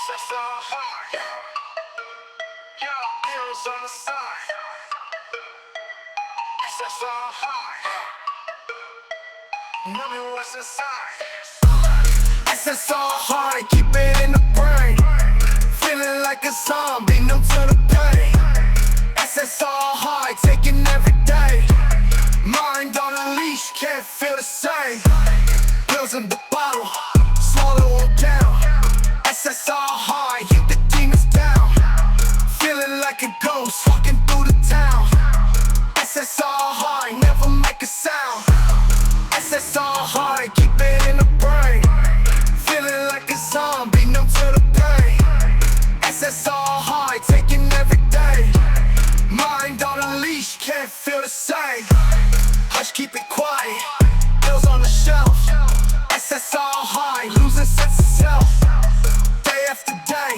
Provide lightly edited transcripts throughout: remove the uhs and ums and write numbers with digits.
SSR-High. Yeah, heroes on the side. SSR-High. Know me what's inside. SSR-High, keep it in the brain. Feeling like a zombie, numb to the pain. SSR-High, taking every day. Mind on a leash, can't feel the same. Pills in the bottle, swallow them down. SSR-High, keep the demons down. Feeling like a ghost, walking through the town. SSR-High, never make a sound. SSR-High, keep it in the brain. Feeling like a zombie, numb to the pain. SSR-High, taking every day. Mind on a leash, can't feel the same. Hush, keep it quiet, bills on the shelf. SSR-High, losing sense of self. Day after day,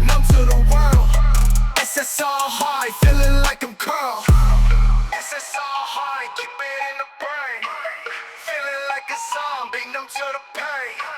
numb to the world. SSR-High, feeling like I'm curled. SSR-High, keep it in the brain. Feeling like a zombie, numb to the pain.